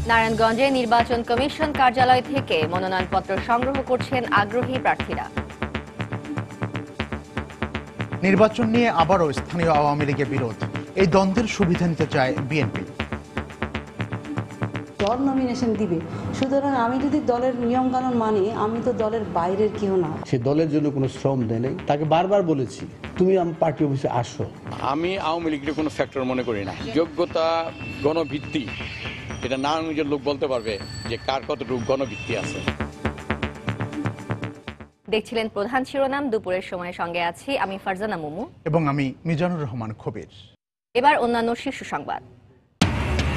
নারায়ণগঞ্জে নির্বাচন কমিশন কার্যালয় থেকে মনোনয়নপত্র সংগ্রহ করছেন আগ্রহী প্রার্থীরা। নির্বাচন নিয়ে আবারও স্থানীয় আওয়ামী লীগের বিরোধ, এই দ্বন্দ্বের সুবিধা নিতে চায় বিএনপি। দল নমিনেশন দিবে, সুতরাং আমি যদি দলের নিয়ম কানুন মানি, আমি তো দলের বাইরের কেউ না। সে দলের জন্য কোনো শ্রম দেয় নাই, তাকে বারবার বলেছি তুমি আমার পার্টি অফিসে আসো। আমি আওয়ামী লীগের কোনো ফ্যাক্টর মনে করি না। যোগ্যতা গণভিত্তি, এটা না নিজের লোক বলতে পারবে যে কার কতটুকু গণভিত্তি আছে। দেখছিলেন প্রধান শিরোনাম, দুপুরের সময় সঙ্গে আছি আমি ফারজানা মুমু এবং আমি মিজানুর রহমান খবির। এবার অন্যান্য শীর্ষ সংবাদ।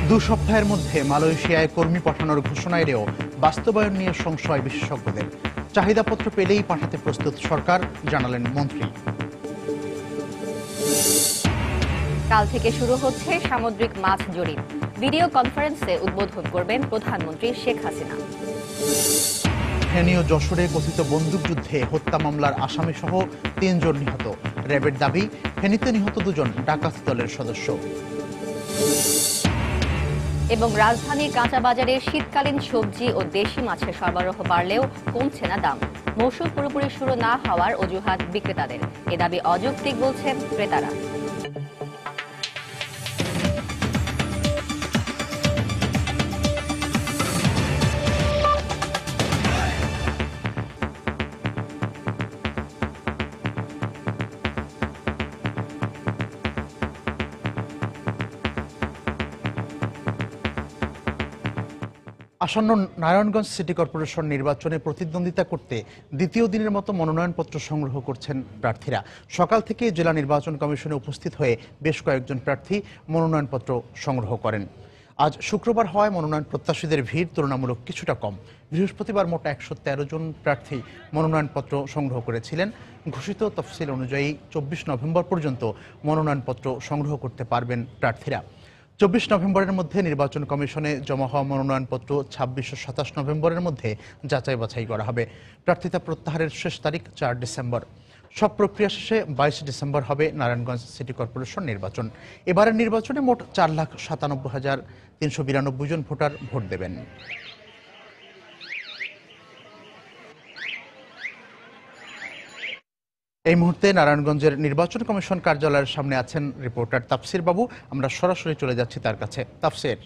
2 সপ্তাহের মধ্যে মালয়েশিয়ায় কর্মী পাঠানোর ঘোষণা এলেও বাস্তবায়ন নিয়ে সংশয় বিশেষজ্ঞদের। চাহিদাপত্র পেলেই পাঠাতে প্রস্তুত সরকার, জানালেন মন্ত্রী। কাল থেকে শুরু হচ্ছে সামুদ্রিক মাছ জরিপ, ভিডিও কনফারেন্সে উদ্বোধন করবেন প্রধানমন্ত্রী শেখ হাসিনা। ফেনী ও যশোরে কথিত বন্দুকযুদ্ধে হত্যা মামলার আসামি সহ 3 জন নিহত। র্যাবের দাবি, ফেনীতে নিহত 2 জন ডাকাত দলের সদস্য। এবং রাজধানীর কাঁচা বাজারে শীতকালীন সবজি ও দেশি মাছের সরবরাহ বাড়লেও কমছে না দাম। মৌসুম পুরোপুরি শুরু না হওয়ার অজুহাত বিক্রেতাদের, এ দাবি অযৌক্তিক বলছেন ক্রেতারা। আসন্ন নারায়ণগঞ্জ সিটি কর্পোরেশন নির্বাচনে প্রতিদ্বন্দ্বিতা করতে দ্বিতীয় দিনের মতো মনোনয়নপত্র সংগ্রহ করছেন প্রার্থীরা। সকাল থেকে জেলা নির্বাচন কমিশনে উপস্থিত হয়ে বেশ কয়েকজন প্রার্থী মনোনয়নপত্র সংগ্রহ করেন। আজ শুক্রবার হওয়ায় মনোনয়ন প্রত্যাশীদের ভিড় তুলনামূলক কিছুটা কম। বৃহস্পতিবার মোট 113 জন প্রার্থী মনোনয়নপত্র সংগ্রহ করেছিলেন। ঘোষিত তফসিল অনুযায়ী 24 নভেম্বর পর্যন্ত মনোনয়নপত্র সংগ্রহ করতে পারবেন প্রার্থীরা। 24 নভেম্বরের মধ্যে নির্বাচন কমিশনে জমা হওয়া মনোনয়নপত্র 26 ও 27 নভেম্বরের মধ্যে যাচাই বাছাই করা হবে। প্রার্থিতা প্রত্যাহারের শেষ তারিখ 4 ডিসেম্বর। সব প্রক্রিয়া শেষে 22 ডিসেম্বর হবে নারায়ণগঞ্জ সিটি কর্পোরেশন নির্বাচন। এবারের নির্বাচনে মোট 4,97,392 জন ভোটার ভোট দেবেন। এই মুহূর্তে নারায়ণগঞ্জের নির্বাচন কমিশন কার্যালয়ের সামনে আছেন রিপোর্টার তাফসির বাবু। আমরা সরাসরি চলে যাচ্ছি তার কাছে। তাফসির।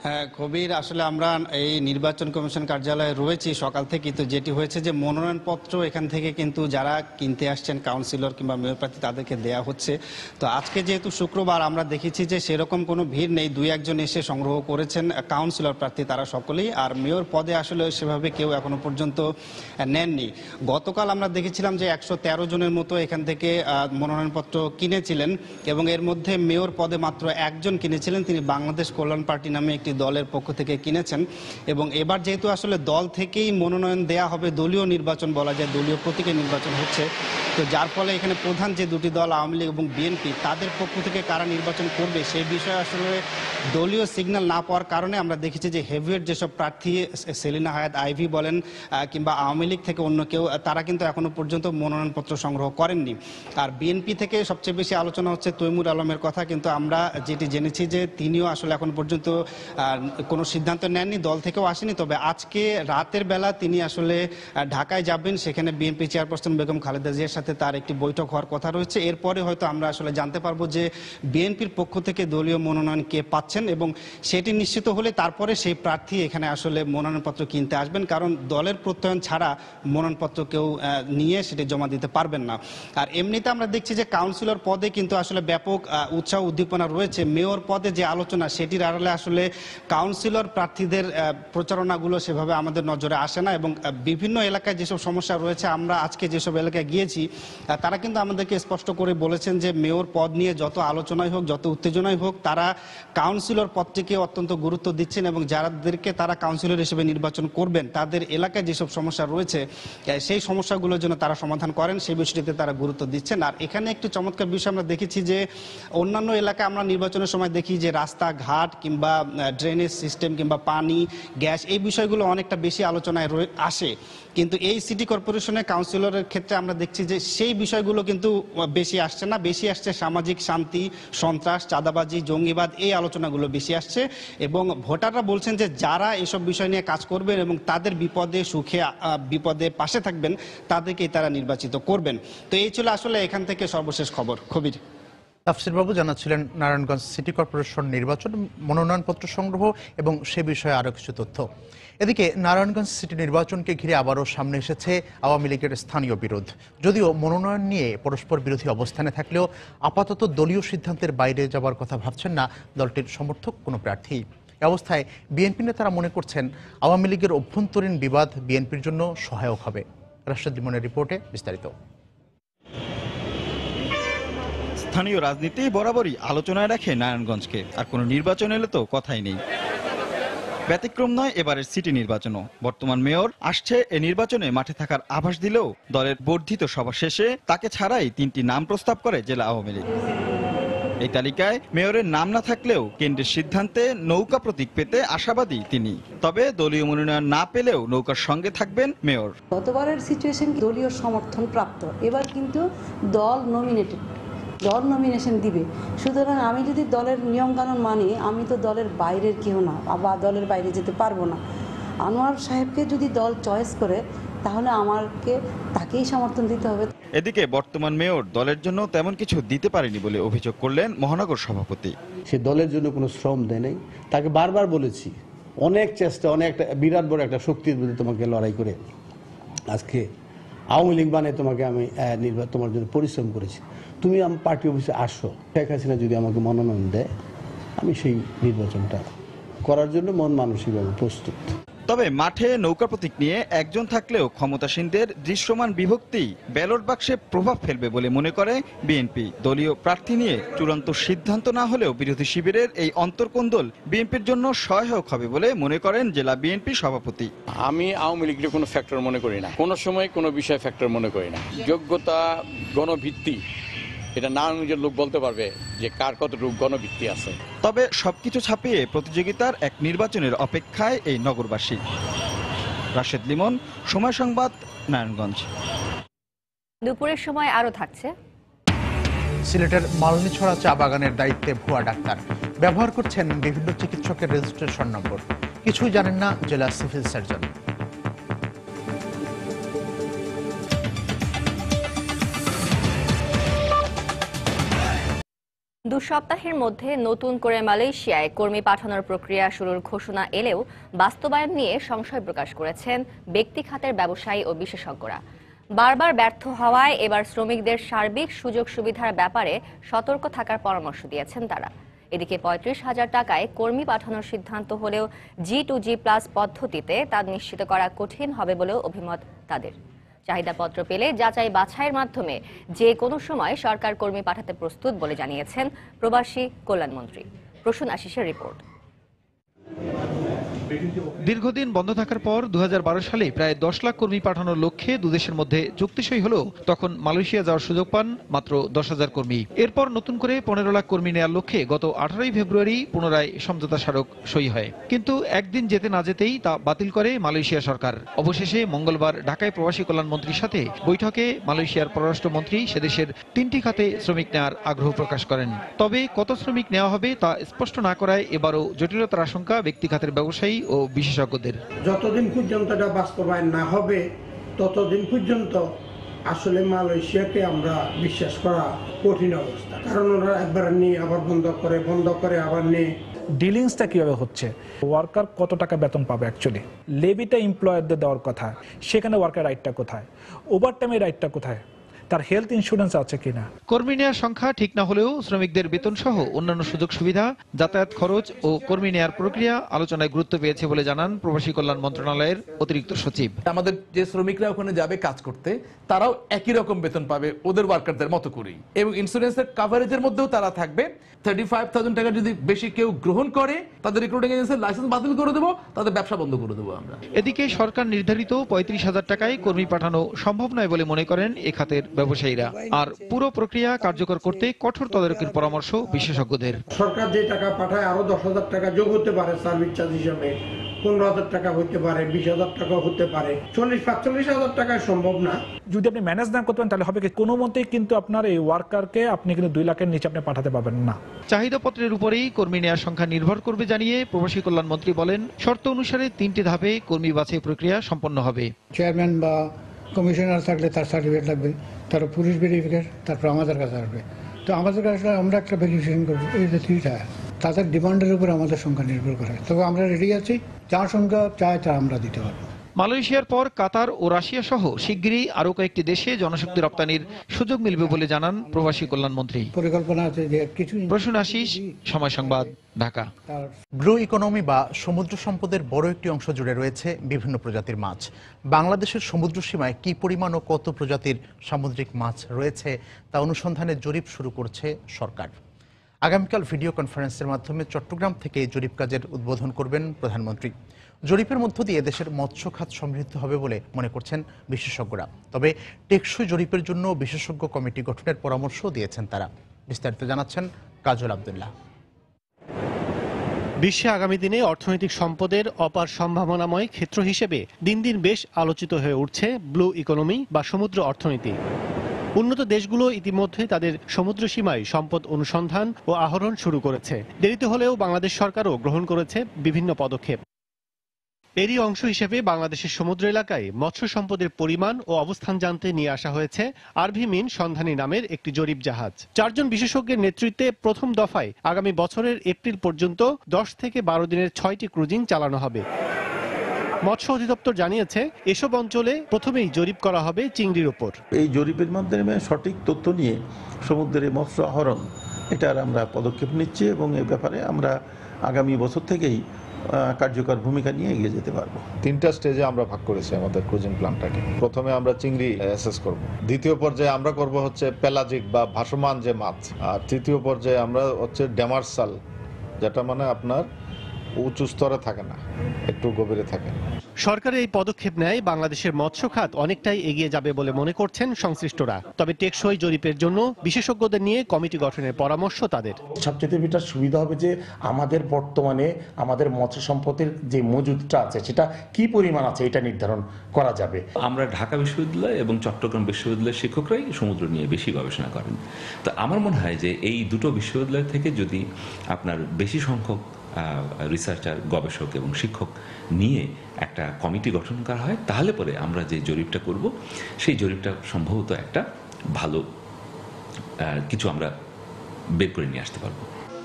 হ্যাঁ কবির, আসলে আমরা এই নির্বাচন কমিশন কার্যালয়ে রয়েছি সকাল থেকে। তো যেটি হয়েছে যে মনোনয়নপত্র এখান থেকে কিন্তু যারা কিনতে আসছেন কাউন্সিলর কিংবা মেয়র প্রার্থী তাদেরকে দেয়া হচ্ছে। তো আজকে যেহেতু শুক্রবার আমরা দেখেছি যে সেরকম কোনো ভিড় নেই, 2-1 এসে সংগ্রহ করেছেন কাউন্সিলর প্রার্থী, তারা সকলেই। আর মেয়র পদে আসলে সেভাবে কেউ এখনো পর্যন্ত নেননি। গতকাল আমরা দেখেছিলাম যে 113 জনের মতো এখান থেকে মনোনয়নপত্র কিনেছিলেন এবং এর মধ্যে মেয়র পদে মাত্র 1 জন কিনেছিলেন, তিনি বাংলাদেশ কল্যাণ পার্টি নামে একটি দলের পক্ষ থেকে কিনেছেন। এবং এবার যেহেতু আসলে দল থেকেই মনোনয়ন দেয়া হবে, দলীয় নির্বাচন বলা যায়, দলীয় প্রতীকে নির্বাচন হচ্ছে, তো যার ফলে এখানে প্রধান যে 2টি দল আওয়ামী লীগ এবং বিএনপি, তাদের পক্ষ থেকে কারা নির্বাচন করবে সেই বিষয়ে আসলে দলীয় সিগন্যাল না পাওয়ার কারণে আমরা দেখেছি যে হেভিওয়েট যেসব প্রার্থী, সেলিনা হায়াত আইভি বলেন কিংবা আওয়ামী লীগ থেকে অন্য কেউ, তারা কিন্তু এখনো পর্যন্ত মনোনয়নপত্র সংগ্রহ করেননি। আর বিএনপি থেকে সবচেয়ে বেশি আলোচনা হচ্ছে তৈমুর আলমের কথা, কিন্তু আমরা যেটি জেনেছি যে তিনিও আসলে এখন পর্যন্ত কোনো সিদ্ধান্ত নেননি, দল থেকেও আসেনি। তবে আজকে রাতের বেলা তিনি আসলে ঢাকায় যাবেন, সেখানে বিএনপি চেয়ারপারসন বেগম খালেদা জিয়ার সাথে তার একটি বৈঠক হওয়ার কথা রয়েছে। এরপরে হয়তো আমরা আসলে জানতে পারবো যে বিএনপির পক্ষ থেকে দলীয় মনোনয়ন কে পাচ্ছেন, এবং সেটি নিশ্চিত হলে তারপরে সেই প্রার্থী এখানে আসলে মনোনয়নপত্র কিনতে আসবেন, কারণ দলের প্রত্যয়ন ছাড়া মনোনয়নপত্র কেউ নিয়ে সেটি জমা দিতে পারবেন না। আর এমনিতে আমরা দেখছি যে কাউন্সিলর পদে কিন্তু আসলে ব্যাপক উৎসাহ উদ্দীপনা রয়েছে। মেয়র পদে যে আলোচনা, সেটির আড়ালে আসলে কাউন্সিলর প্রার্থীদের প্রচারণাগুলো সেভাবে আমাদের নজরে আসে না। এবং বিভিন্ন এলাকায় যেসব সমস্যা রয়েছে, আমরা আজকে যেসব এলাকায় গিয়েছি তারা কিন্তু আমাদেরকে স্পষ্ট করে বলেছেন যে মেয়র পদ নিয়ে যত আলোচনাই হোক, যত উত্তেজনাই হোক, তারা কাউন্সিলর পদটিকে অত্যন্ত গুরুত্ব দিচ্ছেন এবং যাদেরকে তারা কাউন্সিলর হিসেবে নির্বাচন করবেন তাদের এলাকায় যেসব সমস্যা রয়েছে সেই সমস্যাগুলোর জন্য তারা সমাধান করেন, সেই বিষয়টিতে তারা গুরুত্ব দিচ্ছেন। আর এখানে একটি চমৎকার বিষয় আমরা দেখেছি যে অন্যান্য এলাকায় আমরা নির্বাচনের সময় দেখি যে রাস্তাঘাট কিংবা ড্রেনেজ সিস্টেম কিংবা পানি, গ্যাস, এই বিষয়গুলো অনেকটা বেশি আলোচনায় আসে, কিন্তু এই সিটি কর্পোরেশনের কাউন্সিলরের ক্ষেত্রে আমরা দেখছি যে সেই বিষয়গুলো কিন্তু বেশি আসছে না। বেশি আসছে সামাজিক শান্তি, সন্ত্রাস, চাঁদাবাজি, জঙ্গিবাদ, এই আলোচনা ঘটনাগুলো বেশি আসছে এবং ভোটাররা বলছেন যে যারা এসব বিষয় নিয়ে কাজ করবেন এবং তাদের বিপদে সুখে বিপদে পাশে থাকবেন তাদেরকেই তারা নির্বাচিত করবেন। তো এই ছিল আসলে এখান থেকে সর্বশেষ খবর। কবির। তাফসির বাবু জানাচ্ছিলেন নারায়ণগঞ্জ সিটি কর্পোরেশন নির্বাচন মনোনয়নপত্র সংগ্রহ এবং সে বিষয়ে আরও কিছু তথ্য। এদিকে নারায়ণগঞ্জ সিটি নির্বাচনকে ঘিরে আবারও সামনে এসেছে আওয়ামী লীগের স্থানীয় বিরোধ। যদিও মনোনয়ন নিয়ে পরস্পর বিরোধী অবস্থানে থাকলেও আপাতত দলীয় সিদ্ধান্তের বাইরে যাবার কথা ভাবছেন না দলটির সমর্থক কোনো প্রার্থী। এ অবস্থায় বিএনপি নেতারা মনে করছেন আওয়ামী লীগের অভ্যন্তরীণ বিবাদ বিএনপির জন্য সহায়ক হবে। রাশেদ লিমনের রিপোর্টে বিস্তারিত। স্থানীয় রাজনীতি বরাবরই আলোচনায় রাখে নারায়ণগঞ্জকে, আর কোনো নির্বাচন এলে তো কথাই নেই। ব্যতিক্রম নয় এবারের সিটি নির্বাচনও। বর্তমান মেয়র আসছে এ নির্বাচনে মাঠে থাকার আভাস দিলেও দলের বর্ধিত সভা শেষে তাকে ছাড়াই 3টি নাম প্রস্তাব করে জেলা আওয়ামী লীগ। এই তালিকায় মেয়রের নাম না থাকলেও কেন্দ্রের সিদ্ধান্তে নৌকা প্রতীক পেতে আশাবাদী তিনি। তবে দলীয় মনোনয়ন না পেলেও নৌকার সঙ্গে থাকবেন মেয়র। গতবারের সিচুয়েশন দলীয় সমর্থন প্রাপ্ত, এবার কিন্তু দল নমিনেশন দিবে। সুতরাং আমি যদি দলের নিয়মকানুন মানি, আমি তো দলের বাইরের কেউ না বা দলের বাইরে যেতে পারবো না। আনোয়ার সাহেবকে যদি দল চয়েস করে তাহলে আমাকে তাকেই সমর্থন দিতে হবে। এদিকে বর্তমান মেয়র দলের জন্য তেমন কিছু দিতে পারেনি বলে অভিযোগ করলেন মহানগর সভাপতি। সে দলের জন্য কোনো শ্রম দেয় নাই। তাকে বারবার বলেছি, অনেক চেষ্টা, অনেক বিরাট বড় একটা শক্তির বিরুদ্ধে তোমাকে লড়াই করে আজকে আওয়ামী লীগ বানিয়ে তোমাকে আমি তোমার জন্য পরিশ্রম করেছি। তুমি আমার পার্টি অফিসে আসো, শেখ হাসিনা যদি আমাকে মনোনয়ন দেয় আমি সেই নির্বাচনটা করার জন্য মন মানসিকভাবে প্রস্তুত। তবে মাঠে নৌকা প্রতীক নিয়ে একজন থাকলেও ক্ষমতাসীনদের দৃশ্যমান বিভক্তি ব্যালট বাক্সে প্রভাব ফেলবে বলে মনে করে বিএনপি। দলীয় প্রার্থী নিয়ে চূড়ান্ত সিদ্ধান্ত না হলেও বিরোধী শিবিরের এই অন্তর্কোন্দল বিএনপির জন্য সহায়ক হবে বলে মনে করেন জেলা বিএনপি সভাপতি। আমি আওয়ামী লীগের কোনো ফ্যাক্টর মনে করি না, কোনো সময় কোনো বিষয় ফ্যাক্টর মনে করি না। যোগ্যতা, গণভিত্তি, এটা নারায়ণগঞ্জের লোক বলতে পারবে যে কার কতটুকু গণভিত্তি আছে। তবে সবকিছু ছাপিয়ে প্রতিযোগিতার এক নির্বাচনের অপেক্ষায় এই নগরবাসী। রাশেদ লিমন, সময় সংবাদ, নারায়ণগঞ্জ। দুপুরের সময় আরও থাকছে। সিলেটের মালনীছড়া চা বাগানের দায়িত্বে ভুয়া ডাক্তার ব্যবহার করছেন বিভিন্ন চিকিৎসকের রেজিস্ট্রেশন নম্বর। কিছুই জানেন না জেলা সিভিল সার্জন। 2 সপ্তাহের মধ্যে নতুন করে মালয়েশিয়ায় কর্মী পাঠানোর প্রক্রিয়া শুরুর ঘোষণা এলেও বাস্তবায়ন নিয়ে সংশয় প্রকাশ করেছেন ব্যক্তি খাতের ব্যবসায়ী ও বিশেষজ্ঞরা। বারবার ব্যর্থ হওয়ায় এবার শ্রমিকদের সার্বিক সুযোগ সুবিধার ব্যাপারে সতর্ক থাকার পরামর্শ দিয়েছেন তারা। এদিকে 35,000 টাকায় কর্মী পাঠানোর সিদ্ধান্ত হলেও G2G+ পদ্ধতিতে তা নিশ্চিত করা কঠিন হবে বলেও অভিমত তাদের। চাহিদাপত্র পেলে যাচাই বাছাইয়ের মাধ্যমে যে কোনো সময় সরকার কর্মী পাঠাতে প্রস্তুত বলে জানিয়েছেন প্রবাসী কল্যাণমন্ত্রী। প্রসূন আশিসের রিপোর্ট। দীর্ঘদিন বন্ধ থাকার পর 2012 সালে প্রায় 10 লাখ কর্মী পাঠানোর লক্ষ্যে দুদেশের মধ্যে চুক্তি সই হলেও তখন মালয়েশিয়া যাওয়ার সুযোগ পান মাত্র 10,000 কর্মী। এরপর নতুন করে 15 লাখ কর্মী নেওয়ার লক্ষ্যে গত 18 ফেব্রুয়ারি পুনরায় সমঝোতা স্মারক সই হয়। কিন্তু একদিন যেতে না যেতেই তা বাতিল করে মালয়েশিয়া সরকার। অবশেষে মঙ্গলবার ঢাকায় প্রবাসী কল্যাণমন্ত্রীর সাথে বৈঠকে মালয়েশিয়ার পররাষ্ট্রমন্ত্রী সেদেশের 3টি খাতে শ্রমিক নেওয়ার আগ্রহ প্রকাশ করেন। তবে কত শ্রমিক নেওয়া হবে তা স্পষ্ট না করায় এবারও জটিলতার আশঙ্কা ব্যক্তি খাতের ব্যবসায়ী ও বিশেষজ্ঞদের। যতদিন পর্যন্ত এটা বাস্তবায়ন না হবে ততদিন পর্যন্ত আসলে মালয়েশিয়াকে আমরা বিশ্বাস করা কঠিন অবস্থা। কারণ ওরা একবার নিয়ে আবার বন্ধ করে আবার নিয়ে। ডিলিংসটা কিভাবে হচ্ছে, ওয়ার্কার কত টাকা বেতন পাবে, অ্যাকচুয়ালি লেবিটা এমপ্লয়ারদের দেওয়ার কথা, সেখানে ওয়ার্কার রাইটটা কোথায়, ওভারটাইমের রাইটটা কোথায়, তার হেলথ ইন্স্যুরেন্স আছে কিনা। কর্মী নেওয়ার সংখ্যা ঠিক না হলেও শ্রমিকদের বেতন সহ অন্যান্য সুযোগ সুবিধা, যাতায়াত খরচ ও কর্মী নেওয়ার প্রক্রিয়া আলোচনায় গুরুত্ব পেয়েছে বলে জানান প্রবাসী কল্যাণ মন্ত্রণালয়ের অতিরিক্ত সচিব। আমাদের যে শ্রমিকরা ওখানে যাবে কাজ করতে তারাও একই রকম বেতন পাবে ওদের ওয়ার্কারদের মতো করেই, এবং ইন্স্যুরেন্সের কাভারেজের মধ্যেও তারা থাকবে। 35,000 টাকা যদি বেশি কেউ গ্রহণ করে তাদের রিক্রুটিং এজেন্সির লাইসেন্স বাতিল করে দেবো, তাদের ব্যবসা বন্ধ করে দেবো আমরা। এদিকে সরকার নির্ধারিত 35,000 টাকায় কর্মী পাঠানো সম্ভব নয় বলে মনে করেন এ খাতের ব্যবসায়ীরা। আর পুরো প্রক্রিয়া কার্যকর করতে কঠোর তদারকির পরামর্শ বিশেষজ্ঞদের। সরকার যে টাকা পাঠায় আরো 10,000 টাকা যোগ হতে পারে সার্ভিস চার্জ হিসাবে, 15,000 টাকা হতে পারে, 20,000 টাকা হতে পারে, 40-45,000 টাকায় সম্ভব না। যদি আপনি ম্যানেজ না করতে পারেন তাহলে হবে কি, কোনো মতেই কিন্তু আপনার এই ওয়ার্কারকে আপনি কিন্তু 2 লাখের নিচে আপনি পাঠাতে পারবেন না। চাহিদাপত্রের উপরেই কর্মী নেওয়ার সংখ্যা নির্ভর করবে জানিয়ে প্রবাসী কল্যাণ মন্ত্রী বলেন, শর্ত অনুসারে 3টি ধাপে কর্মী বাছাই প্রক্রিয়া সম্পন্ন হবে। চেয়ারম্যান বা কমিশনার থাকলে তার সার্টিফিকেট লাগবে, তারপর পুলিশ ভেরিফিকেট, তারপর আমাদের কাছে আসবে। তো আমাদের কাছে আমরা একটা ভেরিফিকেশন করবো, এই যে 3টা তাদের ডিমান্ডের উপর আমাদের সংখ্যা নির্ভর করে। তবে আমরা রেডি আছি, যার সংখ্যা চায় তা আমরা দিতে পারবো। মালয়েশিয়ার পর কাতার ও রাশিয়া সহ শিগগিরই আরও কয়েকটি দেশে জনশক্তি রপ্তানির সুযোগ মিলবে বলে জানান প্রবাসী কল্যাণ মন্ত্রী। পরিকল্পনা আছে যে কিছু। প্রসূন আশিস, সময় সংবাদ, ঢাকা। ব্লু ইকোনমি বা সমুদ্র সম্পদের বড় একটি অংশ জুড়ে রয়েছে বিভিন্ন প্রজাতির মাছ। বাংলাদেশের সমুদ্র সীমায় কি পরিমাণ ও কত প্রজাতির সামুদ্রিক মাছ রয়েছে তা অনুসন্ধানে জরিপ শুরু করছে সরকার। আগামীকাল ভিডিও কনফারেন্সের মাধ্যমে চট্টগ্রাম থেকে জরিপ কাজের উদ্বোধন করবেন প্রধানমন্ত্রী। জরিপের মধ্য দিয়ে দেশের মৎস্য খাত সমৃদ্ধ হবে বলে মনে করছেন বিশেষজ্ঞরা। তবে টেকসই জরিপের জন্য বিশেষজ্ঞ কমিটি গঠনের পরামর্শ দিয়েছেন তারা। বিস্তারিত জানাচ্ছেন কাজল আব্দুল্লাহ। বিশ্বে আগামী দিনে অর্থনৈতিক সম্পদের অপার সম্ভাবনাময় ক্ষেত্র হিসেবে দিন দিন বেশ আলোচিত হয়ে উঠছে ব্লু ইকোনমি বা সমুদ্র অর্থনীতি। উন্নত দেশগুলো ইতিমধ্যে তাদের সমুদ্র সীমায় সম্পদ অনুসন্ধান ও আহরণ শুরু করেছে। দেরিতে হলেও বাংলাদেশ সরকারও গ্রহণ করেছে বিভিন্ন পদক্ষেপ। এরই অংশ হিসেবে বাংলাদেশের সমুদ্র এলাকায় মৎস্য সম্পদের পরিমাণ ও অবস্থান জানতে নিয়ে আসা হয়েছে আরভিমিন সন্ধানী নামের একটি জরিপ জাহাজ। 4 জন বিশেষজ্ঞের নেতৃত্বে প্রথম দফায় আগামী বছরের এপ্রিল পর্যন্ত 10 থেকে 12 দিনের 6টি ক্রুজিং চালানো হবে। মৎস্য অধিদপ্তর জানিয়েছে, এসব অঞ্চলে প্রথমেই জরিপ করা হবে চিংড়ির উপর। এই জরিপের মাধ্যমে সঠিক তথ্য নিয়ে সমুদ্রে মৎস্য আহরণ এটার আমরা পদক্ষেপ নিচ্ছি এবং এই ব্যাপারে আমরা আগামী বছর থেকেই কার্যকর ভূমিকা নিয়ে এগিয়ে যেতে পারবো। 3টা স্টেজে আমরা ভাগ করেছি আমাদের ক্রুজিং প্ল্যানটাকে। প্রথমে আমরা চিংড়ি অ্যাসেস করব, দ্বিতীয় পর্যায়ে আমরা করব হচ্ছে পেলাজিক বা ভাসমান যে মাছ, আর তৃতীয় পর্যায়ে আমরা হচ্ছে ডেমারসাল, যেটা মানে আপনার উঁচু স্তরে থাকে না, একটু গভীরে থাকে। সরকারের এই পদক্ষেপ নেয় বাংলাদেশের মৎস্য খাত অনেকটাই এগিয়ে যাবে বলে মনে করছেন সংশ্লিষ্টরা। তবে টেকসই জরিপের জন্য বিশেষজ্ঞদের নিয়ে কমিটি গঠনের পরামর্শ তাদের। সবচেয়ে বেটার সুবিধা হবে যে আমাদের বর্তমানে আমাদের মৎস্য সম্পদের যে মজুদটা আছে সেটা কি পরিমাণ আছে এটা নির্ধারণ করা যাবে। আমরা ঢাকা বিশ্ববিদ্যালয় এবং চট্টগ্রাম বিশ্ববিদ্যালয়ের শিক্ষকরাই সমুদ্র নিয়ে বেশি গবেষণা করেন। তো আমার মনে হয় যে এই দুটো বিশ্ববিদ্যালয় থেকে যদি আপনার বেশি সংখ্যক রিসার্চার, গবেষক এবং শিক্ষক নিয়ে একটা কমিটি গঠন করা হয়, তাহলে পরে আমরা যে জরিপটা করব সেই জরিপটা সম্ভবত একটা ভালো কিছু আমরা বের করে নিয়ে আসতে পারবো।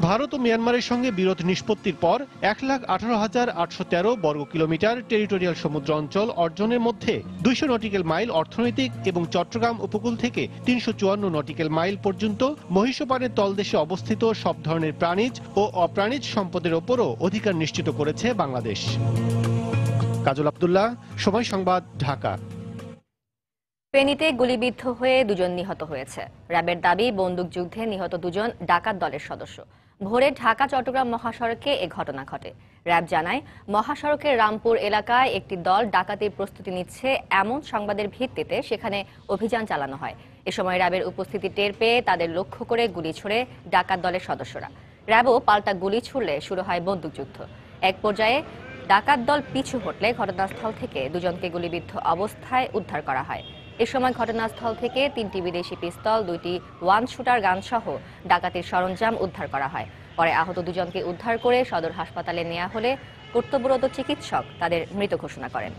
ভারত ও মিয়ানমারের সঙ্গে বিরোধ নিষ্পত্তির পর 1,18,813 বর্গ কিলোমিটার টেরিটোরিয়াল সমুদ্র অঞ্চল অর্জনের মধ্যে 200 নটিক্যাল মাইল অর্থনৈতিক এবং চট্টগ্রাম উপকূল থেকে 354 নটিক্যাল মাইল পর্যন্ত মহীশপানের তলদেশে অবস্থিত সব ধরনের প্রাণীজ ও অপ্রাণীজ সম্পদের ওপরও অধিকার নিশ্চিত করেছে বাংলাদেশ। কাজল আব্দুল্লাহ, সময় সংবাদ, ঢাকা। ফেনীতে গুলিবিদ্ধ হয়ে 2 জন নিহত হয়েছে। র্যাবের দাবি, বন্দুকযুদ্ধে নিহত 2 জন ডাকাত দলের সদস্য। ভোরে ঢাকা চট্টগ্রাম মহাসড়কে এ ঘটনা ঘটে। র্যাব জানায়, মহাসড়কের রামপুর এলাকায় একটি দল ডাকাতির প্রস্তুতি নিচ্ছে এমন সংবাদের ভিত্তিতে সেখানে অভিযান চালানো হয়। এ সময় র্যাবের উপস্থিতি টের পেয়ে তাদের লক্ষ্য করে গুলি ছোড়ে ডাকাত দলের সদস্যরা। র্যাবও পাল্টা গুলি ছুড়লে শুরু হয় বন্দুকযুদ্ধ। এক পর্যায়ে ডাকাত দল পিছু হটলে ঘটনাস্থল থেকে 2 জনকে গুলিবিদ্ধ অবস্থায় উদ্ধার করা হয়। এ সময় ঘটনাস্থল থেকে 3টি বিদেশি পিস্তল, 2টি ওয়ান শুটার গান সহ ডাকাতির সরঞ্জাম উদ্ধার করা হয়। পরে আহত 2 জনকে উদ্ধার করে সদর হাসপাতালে নেওয়া হলে কর্তব্যরত চিকিৎসক তাদের মৃত ঘোষণা করেন।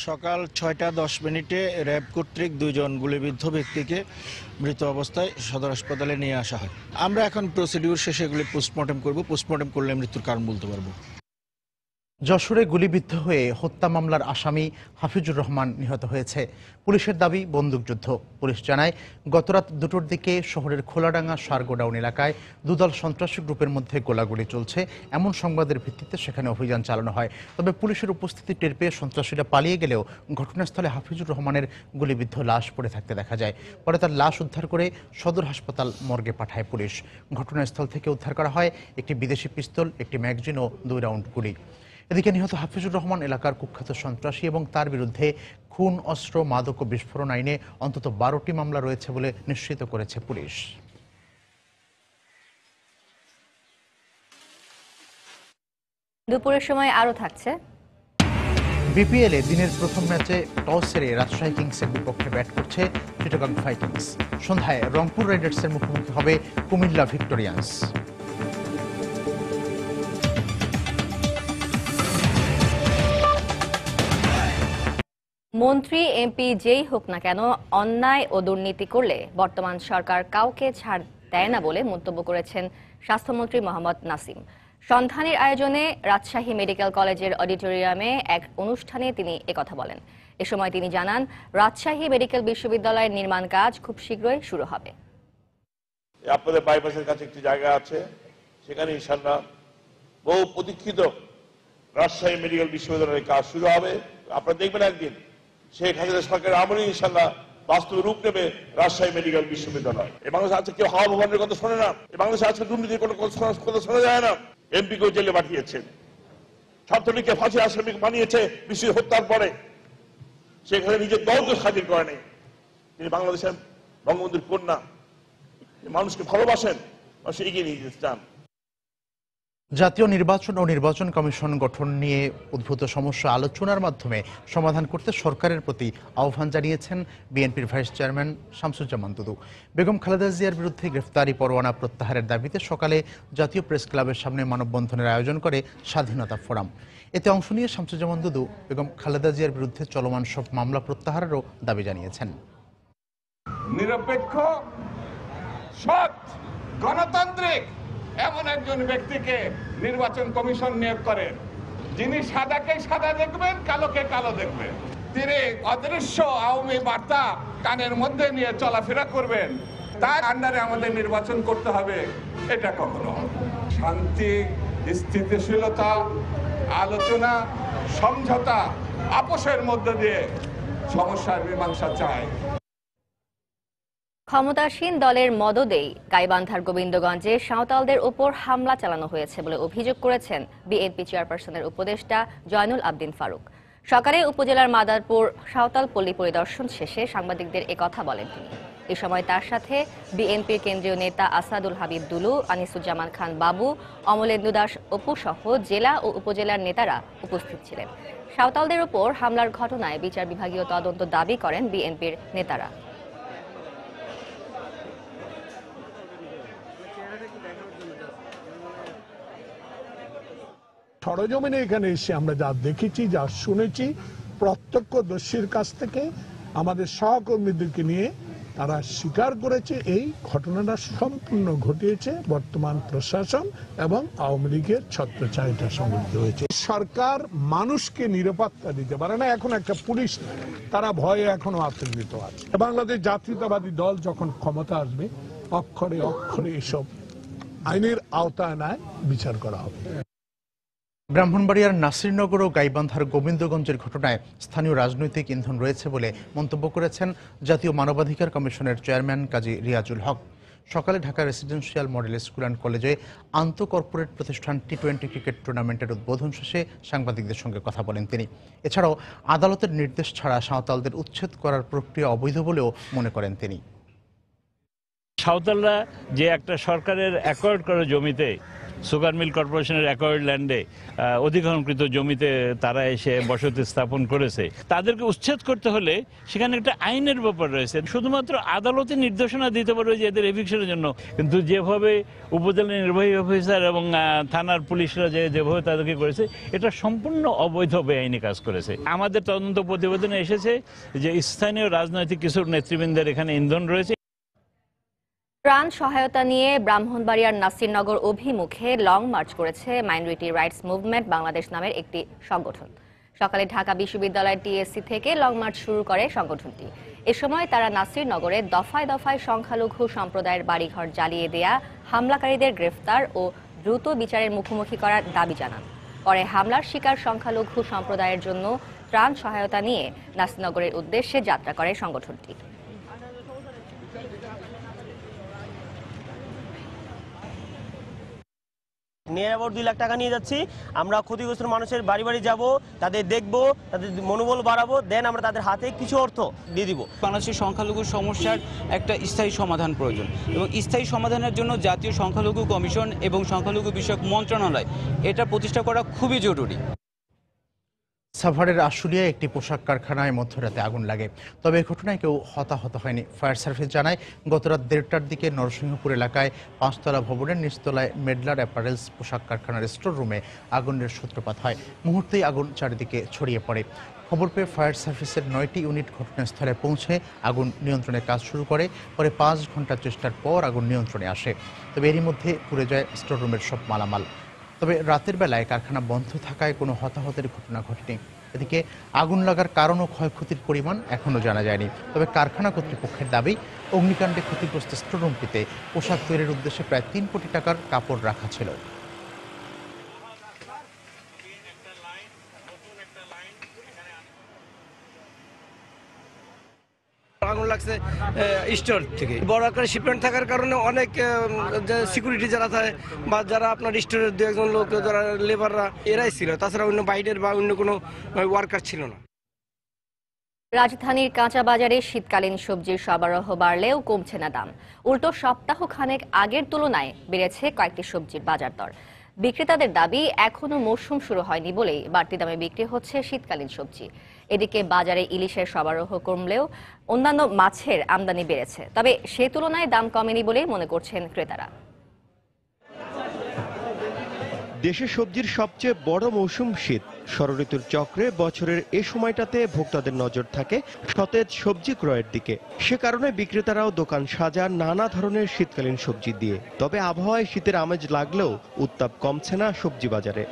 সকাল 6:10 র্যাব কর্তৃক 2 জন গুলিবিদ্ধ ব্যক্তিকে মৃত অবস্থায় সদর হাসপাতালে নিয়ে আসা হয়। আমরা এখন প্রসিডিউর শেষে এগুলি পোস্টমর্টেম করব। পোস্টমর্টেম করলে মৃত্যুর কারণ বলতে পারবো। যশোরে গুলিবিদ্ধ হয়ে হত্যা মামলার আসামি হাফিজুর রহমান নিহত হয়েছে। পুলিশের দাবি, বন্দুকযুদ্ধ। পুলিশ জানায়, গতরাত 2টোর দিকে শহরের খোলাডাঙ্গা সার গোডাউন এলাকায় 2 দল সন্ত্রাসী গ্রুপের মধ্যে গোলাগুলি চলছে এমন সংবাদের ভিত্তিতে সেখানে অভিযান চালানো হয়। তবে পুলিশের উপস্থিতি টের পেয়ে সন্ত্রাসীরা পালিয়ে গেলেও ঘটনাস্থলে হাফিজুর রহমানের গুলিবিদ্ধ লাশ পড়ে থাকতে দেখা যায়। পরে তার লাশ উদ্ধার করে সদর হাসপাতাল মর্গে পাঠায় পুলিশ। ঘটনাস্থল থেকে উদ্ধার করা হয় একটি বিদেশি পিস্তল, একটি ম্যাগাজিন ও 2 রাউন্ড গুলি। এদিকে নিহত হাফিজুর রহমান এলাকার কুখ্যাত সন্ত্রাসী এবং তার বিরুদ্ধে খুন, অস্ত্র, মাদক ও বিস্ফোরণ আইনে অন্তত 12টি মামলা রয়েছে বলে নিশ্চিত করেছে পুলিশ। দুপুরের সময় আরও থাকছে। বিপিএলে দিনের প্রথম ম্যাচে টস হেরে রাজশাহী কিংসের বিপক্ষে ব্যাট করছে চিটাগং ফাইটিংস। সন্ধ্যায় রংপুর রাইডার্সের মুখোমুখি হবে কুমিল্লা ভিক্টোরিয়ান্স। মন্ত্রী, এমপি যেই হোক না কেন, অন্যায় ও দুর্নীতি করলে বর্তমান সরকার কাউকে ছাড় দেয় না বলে মন্তব্য করেছেন স্বাস্থ্যমন্ত্রী মোহাম্মদ নাসিম। সন্ধানের আয়োজনে রাজশাহী মেডিকেল কলেজের অডিটোরিয়ামে এক অনুষ্ঠানে তিনি একথা বলেন। এ সময় তিনি জানান, রাজশাহী মেডিকেল বিশ্ববিদ্যালয়ের নির্মাণ কাজ খুব শীঘ্রই শুরু হবে। আপনাদের বাইপাসের কাছে একটি জায়গা আছে, সেখানে ইনশাআল্লাহ বহু প্রতীক্ষিত রাজশাহী মেডিকেল বিশ্ববিদ্যালয়ের কাজ শুরু হবে। আপনারা দেখবেন একদিন শেখ হাসিনা সরকারের আমলে ইনশাআল্লাহ বাস্তব রূপ নেবে রাজশাহী মেডিকেল বিশ্ববিদ্যালয়। এই বাংলাদেশে আছে কেউ হাওয়া ভবনের কথা শোনে না, এই বাংলাদেশে আছে দুর্নীতির কোনো কথা শোনা যায় না। এমপি কেউ জেলে পাঠিয়েছেন, ছাত্রলীগকে ফাঁসি আসামি বানিয়েছে বিশ্ব হত্যার পরে, সেখানে নিজের দলকে স্বাধীন করে নেই। তিনি বাংলাদেশের বঙ্গবন্ধুর কন্যা, মানুষকে ভালোবাসেন, মানুষ এগিয়ে নিয়ে যেতে চান। জাতীয় নির্বাচন ও নির্বাচন কমিশন গঠন নিয়ে উদ্ভূত সমস্যা আলোচনার মাধ্যমে সমাধান করতে সরকারের প্রতি আহ্বান জানিয়েছেন বিএনপির ভাইস চেয়ারম্যান শামসুজ্জামান দুদু। বেগম খালেদা জিয়ার বিরুদ্ধে গ্রেফতারি পরোয়ানা প্রত্যাহারের দাবিতে সকালে জাতীয় প্রেস ক্লাবের সামনে মানববন্ধনের আয়োজন করে স্বাধীনতা ফোরাম। এতে অংশ নিয়ে শামসুজ্জামান দুদু বেগম খালেদা জিয়ার বিরুদ্ধে চলমান সব মামলা প্রত্যাহারেরও দাবি জানিয়েছেন। নিরপেক্ষ, সৎ, গণতান্ত্রিক এমন একজন ব্যক্তিকে নির্বাচন কমিশন নিয়োগ করেন, যিনি সাদাকে সাদা দেখবেন, কালোকে কালো দেখবেন। তিনি অদৃশ্য আওয়ামী বার্তা কানের মধ্যে নিয়ে চলাফেরা করবেন। তার আন্ডারে আমাদের নির্বাচন করতে হবে, এটা কখনো শান্তি, স্থিতিশীলতা, আলোচনা, সমঝোতা, আপোষের মধ্য দিয়ে সমস্যার মীমাংসা চায়। ক্ষমতাসীন দলের মদদেই গাইবান্ধার গোবিন্দগঞ্জে সাঁওতালদের উপর হামলা চালানো হয়েছে বলে অভিযোগ করেছেন বিএনপি চেয়ারপারসনের উপদেষ্টা জয়নুল আবদিন ফারুক। সকালে উপজেলার মাদারপুর সাঁওতাল পল্লী পরিদর্শন শেষে সাংবাদিকদের একথা বলেন তিনি। এ সময় তার সাথে বিএনপির কেন্দ্রীয় নেতা আসাদুল হাবিব দুলু, আনিসুজ্জামান খান বাবু, অমলেন্দু দাস অপু সহ জেলা ও উপজেলার নেতারা উপস্থিত ছিলেন। সাঁওতালদের উপর হামলার ঘটনায় বিচার বিভাগীয় তদন্ত দাবি করেন বিএনপির নেতারা। সরজমিনে এখানে এসে আমরা যা দেখেছি, যা শুনেছি, প্রত্যক্ষদর্শীর কাছ থেকে আমাদের সহকর্মীদেরকে নিয়ে তারা স্বীকার করেছে এই ঘটনাটা সম্পূর্ণ ঘটিয়েছে বর্তমান প্রশাসন এবং আওয়ামী লীগের ছত্রছায়াটা সংঘটিত হয়েছে। সরকার মানুষকে নিরাপত্তা দিতে পারে না, এখন একটা পুলিশ নেই, তারা ভয়ে এখনো আতঙ্কিত আছে। বাংলাদেশ জাতীয়তাবাদী দল যখন ক্ষমতা আসবে, অক্ষরে অক্ষরে এসব আইনের আওতায় নয় বিচার করা হবে। ব্রাহ্মণবাড়িয়ার নাসিরনগর ও গাইবান্ধার গোবিন্দগঞ্জের ঘটনায় স্থানীয় রাজনৈতিক ইন্ধন রয়েছে বলে মন্তব্য করেছেন জাতীয় মানবাধিকার কমিশনের চেয়ারম্যান কাজী রিয়াজুল হক। সকালে Dhaka residential model school and কলেজে আন্তঃকর্পোরেট প্রতিষ্ঠান টি-20 ক্রিকেট টুর্নামেন্টের উদ্বোধন শেষে সাংবাদিকদের সঙ্গে কথা বলেন তিনি। এছাড়াও আদালতের নির্দেশ ছাড়া সাঁওতালদের উচ্ছেদ করার প্রক্রিয়া অবৈধ বলেও মনে করেন তিনি। সাঁওতালরা যে একটা সরকারের অ্যাকোয়ার্ড করা জমিতে, সুগার মিল কর্পোরেশনের অ্যাকোয়ার্ড ল্যান্ডে অধিগ্রহণকৃত জমিতে তারা এসে বসতি স্থাপন করেছে, তাদেরকে উচ্ছেদ করতে হলে সেখানে একটা আইনের ব্যাপার রয়েছে। শুধুমাত্র আদালতে নির্দেশনা দিতে পারবে যে এদের এভিকশনের জন্য, কিন্তু যেভাবে উপজেলা নির্বাহী অফিসার এবং থানার পুলিশরা যেভাবে তাদেরকে করেছে, এটা সম্পূর্ণ অবৈধ বেআইনি কাজ করেছে। আমাদের তদন্ত প্রতিবেদনে এসেছে যে স্থানীয় রাজনৈতিক কিছু নেতৃবৃন্দের এখানে ইন্ধন রয়েছে। ত্রাণ সহায়তা নিয়ে ব্রাহ্মণবাড়িয়ার নাসিরনগর অভিমুখে লং মার্চ করেছে মাইনরিটি রাইটস মুভমেন্ট বাংলাদেশ নামের একটি সংগঠন। সকালে ঢাকা বিশ্ববিদ্যালয়ের টিএসসি থেকে লং মার্চ শুরু করে সংগঠনটি। এ সময় তারা নাসিরনগরে দফায় দফায় সংখ্যালঘু সম্প্রদায়ের বাড়িঘর জ্বালিয়ে দেয়া হামলাকারীদের গ্রেফতার ও দ্রুত বিচারের মুখোমুখি করার দাবি জানান। পরে হামলার শিকার সংখ্যালঘু সম্প্রদায়ের জন্য ত্রাণ সহায়তা নিয়ে নাসিরনগরের উদ্দেশ্যে যাত্রা করে সংগঠনটি। নিয়ার অ্যাবাউট 2 লাখ টাকা নিয়ে যাচ্ছি। আমরা ক্ষতিগ্রস্ত মানুষের বাড়ি বাড়ি যাব, তাদের দেখব, তাদের মনোবল বাড়াবো, দেন আমরা তাদের হাতে কিছু অর্থ দিয়ে দিব। বাংলাদেশের সংখ্যালঘু সমস্যার একটা স্থায়ী সমাধান প্রয়োজন এবং স্থায়ী সমাধানের জন্য জাতীয় সংখ্যালঘু কমিশন এবং সংখ্যালঘু বিষয়ক মন্ত্রণালয় এটা প্রতিষ্ঠা করা খুবই জরুরি। সাভারের আশুলিয়ায় একটি পোশাক কারখানায় মধ্যরাতে আগুন লাগে, তবে এই ঘটনায় কেউ হতাহত হয়নি। ফায়ার সার্ভিস জানায় গতরাত 1:30টার দিকে নরসিংহপুর এলাকায় 5তলা ভবনের নিচতলায় মেডলার অ্যাপারেলস পোশাক কারখানার স্টোর রুমে আগুনের সূত্রপাত হয়। মুহূর্তেই আগুন চারিদিকে ছড়িয়ে পড়ে। খবর পেয়ে ফায়ার সার্ভিসের 9টি ইউনিট ঘটনাস্থলে পৌঁছে আগুন নিয়ন্ত্রণের কাজ শুরু করে। পরে 5 ঘন্টার চেষ্টার পর আগুন নিয়ন্ত্রণে আসে, তবে এরই মধ্যে পুড়ে যায় স্টোর রুমের সব মালামাল। তবে রাতের বেলায় কারখানা বন্ধ থাকায় কোনো হতাহতের ঘটনা ঘটেনি। এদিকে আগুন লাগার কারণ ও ক্ষয়ক্ষতির পরিমাণ এখনও জানা যায়নি। তবে কারখানা কর্তৃপক্ষের দাবি, অগ্নিকাণ্ডে ক্ষতিগ্রস্ত স্টোররুমটিতে পোশাক তৈরির উদ্দেশ্যে প্রায় 3 কোটি টাকার কাপড় রাখা ছিল। আগুন লাগছে স্টোর থেকে। বড় আকারে শিপমেন্ট থাকার কারণে অনেক সিকিউরিটি যারা থাকে বা যারা আপনার স্টোরের 2-1 লোক যারা লেবাররা এরাই ছিল, তাছাড়া অন্য বাইরের বা অন্য কোনো ওয়ার্কার ছিল না। রাজধানীর কাঁচা বাজারে শীতকালীন সবজির সরবরাহ বাড়লেও কমছে না দাম। উল্টো সপ্তাহ খানেক আগের তুলনায় বেড়েছে কয়েকটি সবজির বাজার দর। বিক্রেতাদের দাবি, এখনো মৌসুম শুরু হয়নি বলেই বাড়তি দামে বিক্রি হচ্ছে শীতকালীন সবজি। এদিকে বাজারে ইলিশের সরবরাহ কমলেও অন্যান্য মাছের আমদানি বেড়েছে, তবে সে তুলনায় দাম কমেনি বলেই মনে করছেন ক্রেতারা। দেশে সবজির সবচেয়ে বড় মৌসুম শীত। ষড়ঋতুর চক্রে বছরের এ সময়টাতে ভোক্তাদের নজর থাকে সতেজ সবজি ক্রয়ের দিকে। সে কারণে বিক্রেতারাও দোকান সাজান নানা ধরনের শীতকালীন সবজি দিয়ে। তবে আবহাওয়ায় শীতের আমেজ লাগলেও উত্তাপ কমছে না সবজি বাজারে।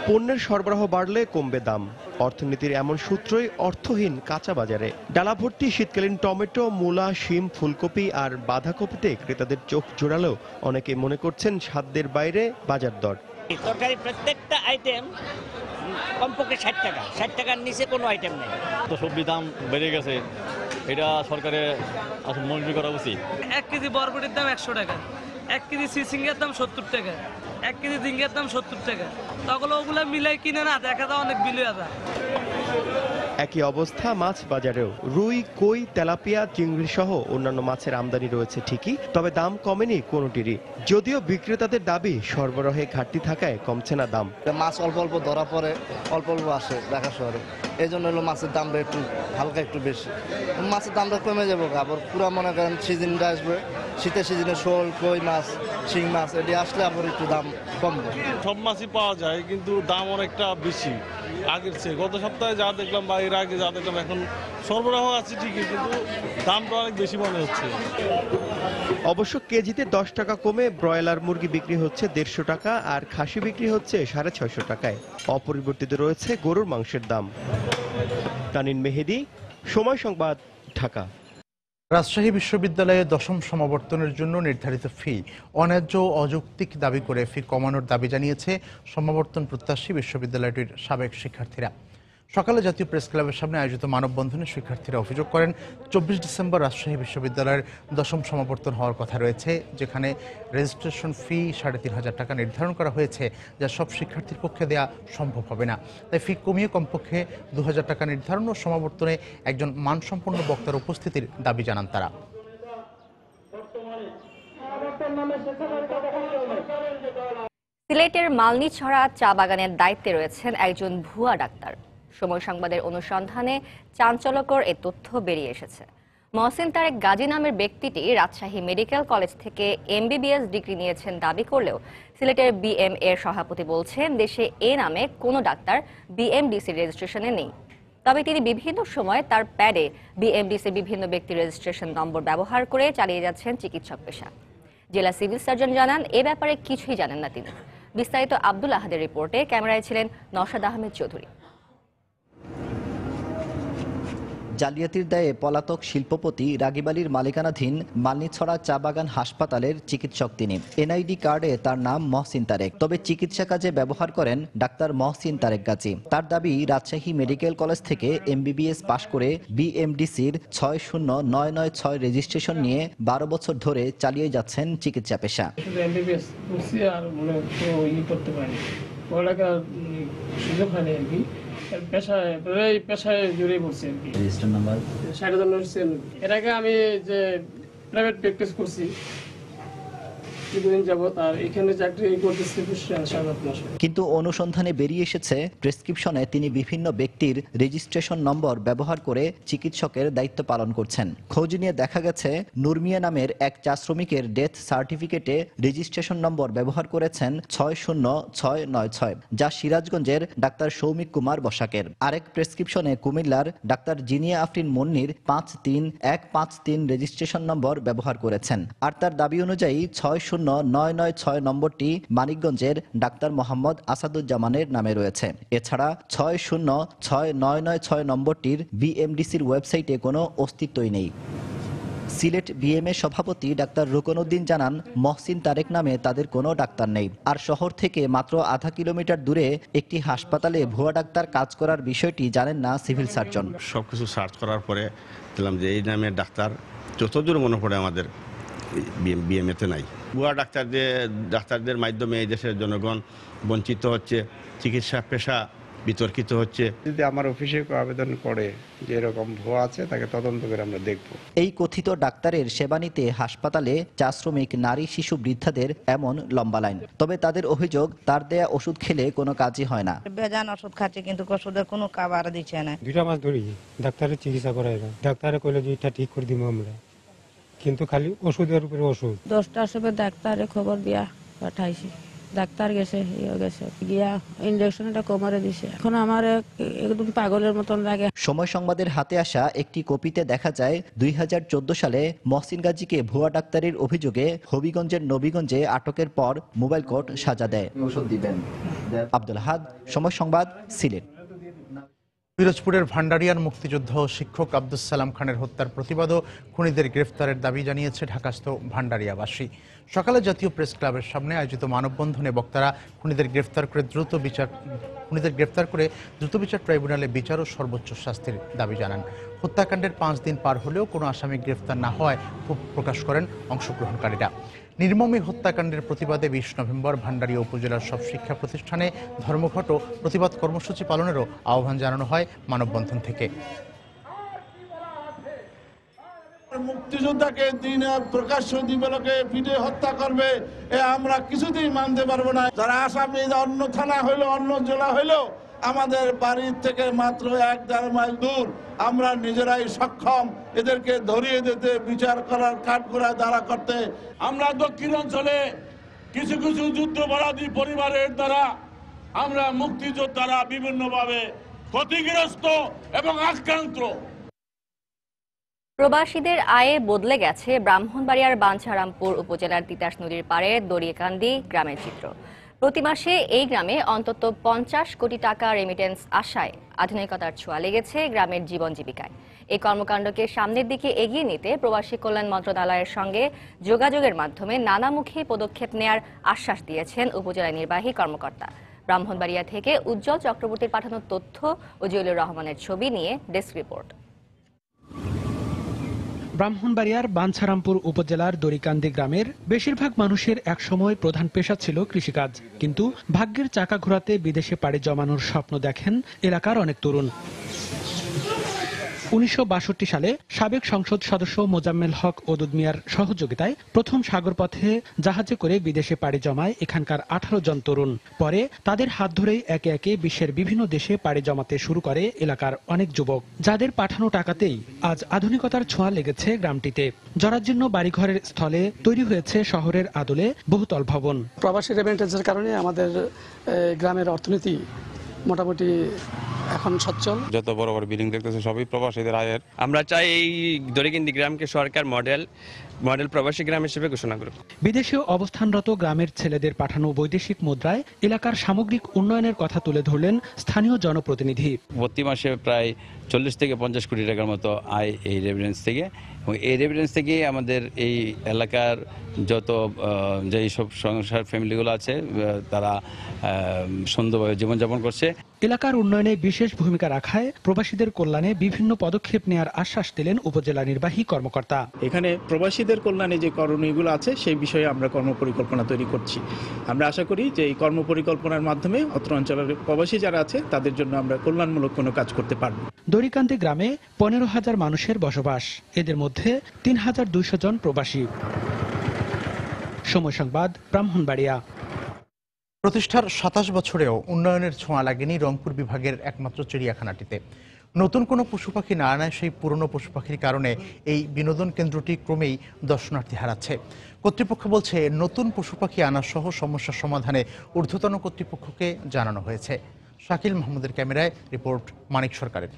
পণ্যের সরবরাহ বাড়লে কমবে দাম, অর্থনীতির এমন সূত্রই অর্থহীন কাঁচা বাজারে। ডালা ভর্তি শীতকালীন টমেটো, মূলা, শিম, ফুলকপি আর বাঁধাকপিতে ক্রেতাদের চোখ জোড়ালেও অনেকে মনে করছেন সাধ্যের বাইরে বাজার দর। তরকারি প্রত্যেকটা আইটেম কমপক্ষে 60 টাকা, 60 টাকার নিচে কোনো আইটেম নেই। তো সবজির দাম বেড়ে গেছে, এটা সরকারের আসলে মনিটরিং করা উচিত। 1 কেজি বরবটির দাম 100 টাকা, 1 কেজি সিসিঙ্গের দাম 70 টাকা, 1 কেজি ঝিঙ্গের দাম 70 টাকা। তখন ওগুলো মিলাই কিনে না দেখা যায় অনেক বিল হয়ে যায়। একই অবস্থা মাছ বাজারেও। রুই, কই, তেলাপিয়া, চিংড়ি সহ অন্যান্য মাছের আমদানি রয়েছে ঠিকই, তবে দাম কমেনি কোনোটিরই। যদিও বিক্রেতাদের দাবি, সরবরাহে ঘাটতি থাকায় কমছে না দাম। মাছ অল্প অল্প ধরা পড়ে, অল্প অল্প আসে ঢাকা শহরে, এই জন্য হলো মাছের দামটা একটু হালকা একটু বেশি। মাছের দামটা কমে যাবো, আবার পুরো মনে করেন সিজনটা আসবে, শীতের সিজনে শোল, কই মাছ, শিং মাছ এটি আসলে আবার একটু দাম কমবে। সব মাছই পাওয়া যায়, কিন্তু দাম অনেকটা বেশি আগের চেয়ে। গত সপ্তাহে যা দেখলাম বা এর আগে যা দেখলাম, এখন সরবরাহ আছে ঠিকই, কিন্তু দামটা অনেক বেশি মনে হচ্ছে। অবশ্য কেজিতে 10 টাকা কমে ব্রয়লার মুরগি বিক্রি হচ্ছে 150 টাকা আর খাসি বিক্রি হচ্ছে 650 টাকায়। অপরিবর্তিত রয়েছে গরুর মাংসের দাম। তানিন মেহেদি, সময় সংবাদ, ঢাকা। রাজশাহী বিশ্ববিদ্যালয়ে 10ম সমাবর্তনের জন্য নির্ধারিত ফি অন্যায্য ও অযৌক্তিক দাবি করে ফি কমানোর দাবি জানিয়েছে সমাবর্তন প্রত্যাশী বিশ্ববিদ্যালয়টির সাবেক শিক্ষার্থীরা। সকালে জাতীয় প্রেস ক্লাবের সামনে আয়োজিত মানববন্ধনে শিক্ষার্থীরা অভিযোগ করেন, 24 ডিসেম্বর রাজশাহী বিশ্ববিদ্যালয়ের 10ম সমাবর্তন হওয়ার কথা রয়েছে, যেখানে রেজিস্ট্রেশন ফি 3,500 টাকা নির্ধারণ করা হয়েছে, যা সব শিক্ষার্থীর পক্ষে দেওয়া সম্ভব হবে না। তাই ফি কমিয়ে কমপক্ষে 2,000 টাকা নির্ধারণ ও সমাবর্তনে একজন মানসম্পন্ন বক্তার উপস্থিতির দাবি জানান তারা। সিলেটের মালনীছড়া চা বাগানের দায়িত্বে রয়েছেন একজন ভুয়া ডাক্তার। সময় সংবাদের অনুসন্ধানে চাঞ্চল্যকর এ তথ্য বেরিয়ে এসেছে। মহসিন তারেক গাজী নামের ব্যক্তিটি রাজশাহী মেডিকেল কলেজ থেকে MBBS ডিগ্রি নিয়েছেন দাবি করলেও সিলেটের BMA এর সভাপতি বলছেন, দেশে এ নামে কোনো ডাক্তার BMDC রেজিস্ট্রেশনে নেই। তবে তিনি বিভিন্ন সময় তার প্যাডে BMDC বিভিন্ন ব্যক্তির রেজিস্ট্রেশন নম্বর ব্যবহার করে চালিয়ে যাচ্ছেন চিকিৎসক পেশা। জেলা সিভিল সার্জন জানান, এ ব্যাপারে কিছুই জানেন না তিনি। বিস্তারিত আব্দুল আহাদের রিপোর্টে, ক্যামেরায় ছিলেন নওশাদ আহমেদ চৌধুরী। জালিয়াতির দায়ে পলাতক শিল্পপতি রাগিব আলীর মালিকানাধীন মালনীছড়া চা বাগান হাসপাতালের চিকিৎসক তিনি। এনআইডি কার্ডে তার নাম মহসিন তারেক, তবে চিকিৎসা কাজে ব্যবহার করেন ডাক্তার মহসিন তারেক গাজী। তার দাবি, রাজশাহী মেডিকেল কলেজ থেকে MBBS পাশ করে বিএমডিসির 60996 রেজিস্ট্রেশন নিয়ে 12 বছর ধরে চালিয়ে যাচ্ছেন চিকিৎসা পেশা। পেশায় জড়িয়ে পড়ছি আর কি। রেজিস্টার নাম্বার 60 এর আগে আমি যে প্রাইভেট প্র্যাকটিস করছি কিন্তু অনুসন্ধানে বেরিয়ে এসেছে প্রেসক্রিপশনে তিনি বিভিন্ন ব্যক্তির রেজিস্ট্রেশন নম্বর ব্যবহার করে চিকিৎসকের দায়িত্ব পালন করছেন। খোঁজ নিয়ে দেখা গেছে নুরমিয়া নামের এক চা শ্রমিকের ডেথ সার্টিফিকেটে রেজিস্ট্রেশন নম্বর ব্যবহার করেছেন 60696, যা সিরাজগঞ্জের ডাক্তার সৌমিক কুমার বসাকের। আরেক প্রেসক্রিপশনে কুমিল্লার ডাক্তার জিনিয়া আফরিন মুন্নির 53153 রেজিস্ট্রেশন নম্বর ব্যবহার করেছেন। আর তার দাবি অনুযায়ী 60996 নম্বরটি মানিকগঞ্জের ডাক্তার মোহাম্মদ আসাদুজ্জামানের নামে রয়েছে। এছাড়া 60996 নম্বরটির বিএমডিসির ওয়েবসাইটে কোনো অস্তিত্বই নেই। সিলেট বিএমএ সভাপতি ডাক্তার রুকনউদ্দিন জানান, মহসিন তারেক নামে তাদের কোনো ডাক্তার নেই। আর শহর থেকে মাত্র আধা কিলোমিটার দূরে একটি হাসপাতালে ভুয়া ডাক্তার কাজ করার বিষয়টি জানেন না সিভিল সার্জন। সবকিছু সার্চ করার পরে দেখলাম যে এই নামের ডাক্তার যতদূর মনে পড়ে আমাদের বিএমএতে নাই। ভুয়া ডাক্তারদের মাধ্যমে এই দেশের জনগণ বঞ্চিত হচ্ছে, চিকিৎসা পেশা বিতর্কিত হচ্ছে। যদি আমার অফিসে আবেদন করে যে এরকম ভুয়া আছে, তাকে তদন্ত করে আমরা দেখব। এই কথিত ডাক্তারের সেবা নিতে হাসপাতালে চা শ্রমিক, নারী, শিশু, বৃদ্ধাদের এমন লম্বা লাইন। তবে তাদের অভিযোগ, তার দেয়া ওষুধ খেলে কোনো কাজই হয় না। বেজান ওষুধ খাচ্ছে কিন্তু ওষুধের কোনো কাবার দিচ্ছে না। 2 মাস ধরে ডাক্তারের চিকিৎসা করাই না। ডাক্তারে কইলে যে এটা ঠিক করে দিব আমরা, কিন্তু খালি ওষুধের উপরে ওষুধ। 10টার সময় ডাক্তারে খবর দিয়া পাঠাইছি, ডাক্তার গেছে গিয়া ইনজেকশনটা কোমরে দিছে। এখন আমার একদম পাগলের মতন লাগে। সময় সংবাদের হাতে আসা একটি কপিতে দেখা যায় 2014 সালে মহসিন গাজীকে ভুয়া ডাক্তারের অভিযোগে হবিগঞ্জের নবীগঞ্জে আটকের পর মোবাইল কোর্ট সাজা দেয়। আব্দুল হাদ, সময় সংবাদ, সিলেট। পিরোজপুরের ভান্ডারিয়ার মুক্তিযোদ্ধা ও শিক্ষক আব্দুস সালাম খানের হত্যার প্রতিবাদ ও খুনিদের গ্রেফতারের দাবি জানিয়েছে ঢাকাস্থ ভান্ডারিয়াবাসী। সকালে জাতীয় প্রেস ক্লাবের সামনে আয়োজিত মানববন্ধনে বক্তারা খুনিদের গ্রেফতার করে দ্রুত বিচার ট্রাইব্যুনালে বিচার ও সর্বোচ্চ শাস্তির দাবি জানান। হত্যাকাণ্ডের 5 দিন পার হলেও কোনো আসামি গ্রেফতার না হওয়ায় ক্ষোভ প্রকাশ করেন অংশগ্রহণকারীরা। নির্মম হত্যাকাণ্ডের প্রতিবাদে 20 নভেম্বর ভান্ডারিয়া উপজেলার সব শিক্ষা প্রতিষ্ঠানে ধর্মঘট ও প্রতিবাদ কর্মসূচি পালনেরও আহ্বান জানানো হয় মানববন্ধন থেকে। মুক্তিযোদ্ধাকে দিনের প্রকাশ্য দিবালোকে পিটে হত্যা করবে, আমরা কিছুতেই মানতে পারবো না। যারা আসামি অন্য থানা হইলো, অন্য জেলা হইলো, আমাদের বাড়ির থেকে মাত্র 1-1.5 মাইল দূর, আমরা নিজেরাই সক্ষম এদেরকে ধরিয়ে দিতে, বিচার করার কাঠগড়ায় দাঁড়া করতে। আমরা দক্ষিণ অঞ্চলে কিছু কিছু যুদ্ধাপরাধী পরিবারের দ্বারা আমরা মুক্তিযোদ্ধারা বিভিন্নভাবে ক্ষতিগ্রস্ত এবং আক্রান্ত। প্রবাসীদের আয়ে বদলে গেছে ব্রাহ্মণবাড়িয়ার বাঞ্ছারামপুর উপজেলার তিতাস নদীর পাড়ে দরিয়াকান্দি গ্রামের চিত্র। প্রতি মাসে এই গ্রামে অন্তত 50 কোটি টাকা রেমিটেন্স আসায় আধুনিকতার ছোঁয়া লেগেছে গ্রামের জীবন জীবিকায়। এই কর্মকাণ্ডকে সামনের দিকে এগিয়ে নিতে প্রবাসী কল্যাণ মন্ত্রণালয়ের সঙ্গে যোগাযোগের মাধ্যমে নানামুখী পদক্ষেপ নেয়ার আশ্বাস দিয়েছেন উপজেলা নির্বাহী কর্মকর্তা। ব্রাহ্মণবাড়িয়া থেকে উজ্জ্বল চক্রবর্তীর পাঠানো তথ্য ও জলিলুর রহমানের ছবি নিয়ে ডেস্ক রিপোর্ট। ব্রাহ্মণবাড়িয়ার বাঞ্ছারামপুর উপজেলার দরিকান্দি গ্রামের বেশিরভাগ মানুষের একসময় প্রধান পেশা ছিল কৃষিকাজ, কিন্তু ভাগ্যের চাকা ঘোরাতে বিদেশে পাড়ি জমানোর স্বপ্ন দেখেন এলাকার অনেক তরুণ। 1962 সালে সাবেক সংসদ সদস্য মোজাম্মেল হক ওদুদ মিয়ার সহযোগিতায় প্রথম সাগরপথে জাহাজে করে বিদেশে পাড়ি জমায় এখানকার 18 জন তরুণ। পরে তাদের হাত ধরেই একে একে বিশ্বের বিভিন্ন দেশে পাড়ি জমাতে শুরু করে এলাকার অনেক যুবক, যাদের পাঠানো টাকাতেই আজ আধুনিকতার ছোঁয়া লেগেছে গ্রামটিতে। জরাজীর্ণ বাড়িঘরের স্থলে তৈরি হয়েছে শহরের আদলে বহুতল ভবন। প্রবাসী রেমিটেন্সের কারণে আমাদের গ্রামের অর্থনীতি মোটামুটি এখন সচ্ছল। যত বড় বড় বিল্ডিং দেখতেছে সবই প্রবাসীদের আয়ের। আমরা চাই এই দড়িকিন্দি গ্রামকে সরকার মডেল প্রবাসী গ্রাম হিসেবে ঘোষণা করুক। বিদেশে অবস্থানরত গ্রামের ছেলেদের পাঠানো বৈদেশিক মুদ্রায় এলাকার সামগ্রিক উন্নয়নের কথা তুলে ধরলেন স্থানীয় জনপ্রতিনিধি। প্রতি মাসে প্রায় 40 থেকে 50 কোটি টাকার মতো আয় এই রেভিডেন্স থেকে, এবং এই রেভিডেন্স থেকে আমাদের এই এলাকার যত যেই সব সংসার ফ্যামিলিগুলো আছে তারা সুন্দরভাবে জীবনযাপন করছে। এলাকার উন্নয়নে বিশেষ ভূমিকা রাখায় প্রবাসীদের কল্যাণে বিভিন্ন পদক্ষেপ নেওয়ার আশ্বাস দিলেন উপজেলা নির্বাহী কর্মকর্তা। এখানে প্রবাসীদের কল্যাণে যে করণীয়গুলো আছে সেই বিষয়ে আমরা কর্মপরিকল্পনা তৈরি করছি। আমরা আশা করি যে এই কর্মপরিকল্পনার মাধ্যমে অত্র অঞ্চলের প্রবাসী যারা আছে তাদের জন্য আমরা কল্যাণমূলক কোনো কাজ করতে পারব। দড়িকান্দি গ্রামে 15,000 মানুষের বসবাস, এদের মধ্যে 3,200 জন প্রবাসী। সময় সংবাদ, ব্রাহ্মণবাড়িয়া। প্রতিষ্ঠার 27 বছরেও উন্নয়নের ছোঁয়া লাগেনি রংপুর বিভাগের একমাত্র চিড়িয়াখানাটিতে। নতুন কোনো পশু পাখি না আনায় সেই পুরনো পশু পাখির কারণে এই বিনোদন কেন্দ্রটি ক্রমেই দর্শনার্থী হারাচ্ছে। কর্তৃপক্ষ বলছে নতুন পশু পাখি আনা সহ সমস্যার সমাধানে ঊর্ধ্বতন কর্তৃপক্ষকে জানানো হয়েছে। শাকিল মাহমুদের ক্যামেরায় রিপোর্ট মানিক সরকারের।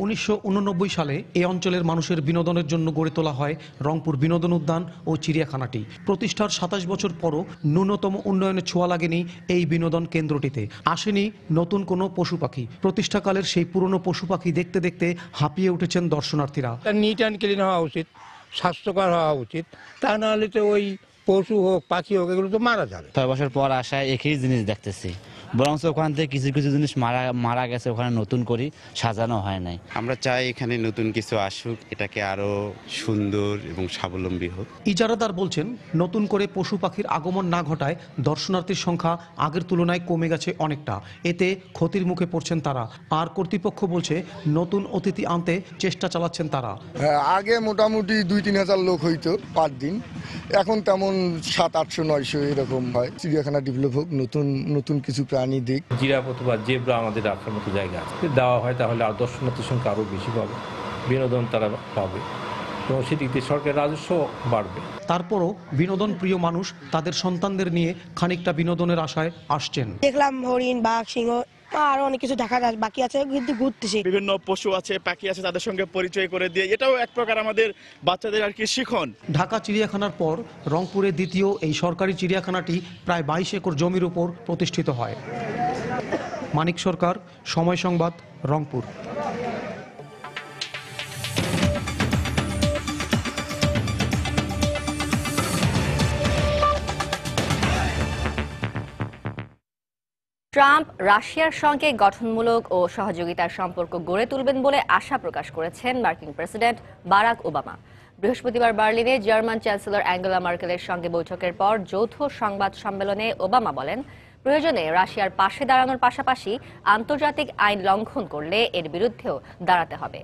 1989 সালে এই অঞ্চলের মানুষের বিনোদনের জন্য গড়ে তোলা হয় রংপুর বিনোদন উদ্যান ও চিড়িয়াখানাটি। প্রতিষ্ঠার 27 বছর পরও ন্যূনতম উন্নয়নের ছোঁয়া লাগেনি এই বিনোদন কেন্দ্রটিতে। আসেনি নতুন কোনো পশু পাখি। প্রতিষ্ঠাকালের সেই পুরনো পশু পাখি দেখতে দেখতে হাঁপিয়ে উঠেছেন দর্শনার্থীরা। নিট অ্যান্ড ক্লিন হওয়া উচিত, স্বাস্থ্যকর হওয়া উচিত, তা নাহলে তো ওই পশু হোক পাখি হোক এগুলো তো মারা যাবে। 6 বছর পর আসায় একই জিনিস দেখতেছি, বরঞ্চ ওখান থেকে কিছু কিছু জিনিস মারা গেছে, ওখানে নতুন করে সাজানো হয় নাই। আমরা চাই এখানে নতুন কিছু আসুক, এটাকে আরো সুন্দর এবং স্বাবলম্বী হোক। ইজারাদার বলছেন নতুন করে পশু পাখির আগমন না ঘটায় দর্শনার্থীর সংখ্যা আগের তুলনায় কমে গেছে অনেকটা, এতে ক্ষতির মুখে পড়ছেন তারা। আর কর্তৃপক্ষ বলছে নতুন অতিথি আনতে চেষ্টা চালাচ্ছেন তারা। আগে মোটামুটি 2-3 হাজার লোক হইতো পার দিন, এখন তেমন 700-800-900 এরকম হয়। চিড়িয়াখানা ডেভেলপ হোক, নতুন কিছু প্রাণী দিক। জিরাফ অথবা জেব্রা আমাদের রাখার মতো জায়গা আছে, দেওয়া হয় তাহলে আর দর্শনার্থীর সংখ্যা আরও বেশি পাবে, বিনোদন তারা পাবে এবং সেদিকে সরকারের রাজস্ব বাড়বে। তারপরও বিনোদন প্রিয় মানুষ তাদের সন্তানদের নিয়ে খানিকটা বিনোদনের আশায় আসছেন। দেখলাম হরিণ, বাঘ, সিংহ, আরো অনেক কিছু দেখা বাকি আছে, কিন্তু ঘুরতেছি। বিভিন্ন পশু আছে, পাখি আছে, তাদের সঙ্গে পরিচয় করে দিয়ে এটাও এক প্রকার আমাদের বাচ্চাদের আর কি শিখন। ঢাকা চিড়িয়াখানার পর রংপুরে দ্বিতীয় এই সরকারি চিড়িয়াখানাটি প্রায় 22 একর জমির উপর প্রতিষ্ঠিত হয়। মানিক সরকার, সময় সংবাদ, রংপুর। ট্রাম্প রাশিয়ার সঙ্গে গঠনমূলক ও সহযোগিতার সম্পর্ক গড়ে তুলবেন বলে আশা প্রকাশ করেছেন মার্কিন প্রেসিডেন্ট বারাক ওবামা। বৃহস্পতিবার বার্লিনে জার্মান চ্যান্সেলর অ্যাঙ্গেলা মার্কেলের সঙ্গে বৈঠকের পর যৌথ সংবাদ সম্মেলনে ওবামা বলেন, প্রয়োজনে রাশিয়ার পাশে দাঁড়ানোর পাশাপাশি আন্তর্জাতিক আইন লঙ্ঘন করলে এর বিরুদ্ধেও দাঁড়াতে হবে।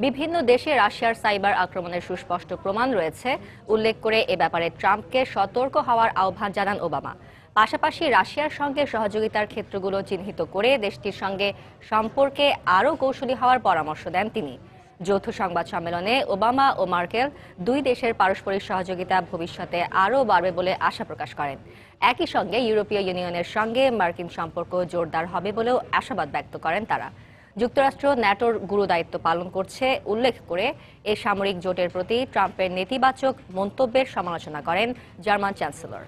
বিভিন্ন দেশে রাশিয়ার সাইবার আক্রমণের সুস্পষ্ট প্রমাণ রয়েছে উল্লেখ করে এ ব্যাপারে ট্রাম্পকে সতর্ক হওয়ার আহ্বান জানান ওবামা। পাশাপাশি রাশিয়ার সঙ্গে সহযোগিতার ক্ষেত্রগুলো চিহ্নিত করে দেশটির সঙ্গে সম্পর্কে আরও কৌশলী হওয়ার পরামর্শ দেন তিনি। যৌথ সংবাদ সম্মেলনে ওবামা ও মার্কেল দুই দেশের পারস্পরিক সহযোগিতা ভবিষ্যতে আরও বাড়বে বলে আশা প্রকাশ করেন। একই সঙ্গে ইউরোপীয় ইউনিয়নের সঙ্গে মার্কিন সম্পর্ক জোরদার হবে বলেও আশাবাদ ব্যক্ত করেন তারা। যুক্তরাষ্ট্র ন্যাটোর গুরুদায়িত্ব পালন করছে উল্লেখ করে এই সামরিক জোটের প্রতি ট্রাম্পের নেতিবাচক মন্তব্যের সমালোচনা করেন জার্মান চ্যান্সেলর।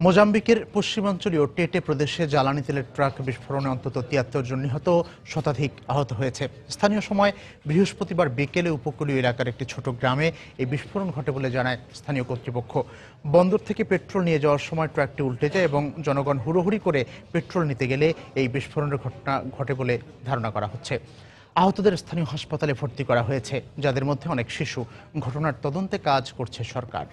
মোজাম্বিকের পশ্চিমাঞ্চলীয় টেটে প্রদেশে জ্বালানি তেলের ট্রাক বিস্ফোরণে অন্তত 73 জন নিহত, শতাধিক আহত হয়েছে। স্থানীয় সময় বৃহস্পতিবার বিকেলে উপকূলীয় এলাকার একটি ছোট গ্রামে এই বিস্ফোরণ ঘটে বলে জানায় স্থানীয় কর্তৃপক্ষ। বন্দর থেকে পেট্রোল নিয়ে যাওয়ার সময় ট্রাকটি উল্টে যায় এবং জনগণ হুড়োহুড়ি করে পেট্রোল নিতে গেলে এই বিস্ফোরণের ঘটনা ঘটে বলে ধারণা করা হচ্ছে। আহতদের স্থানীয় হাসপাতালে ভর্তি করা হয়েছে, যাদের মধ্যে অনেক শিশু। ঘটনার তদন্তে কাজ করছে সরকার।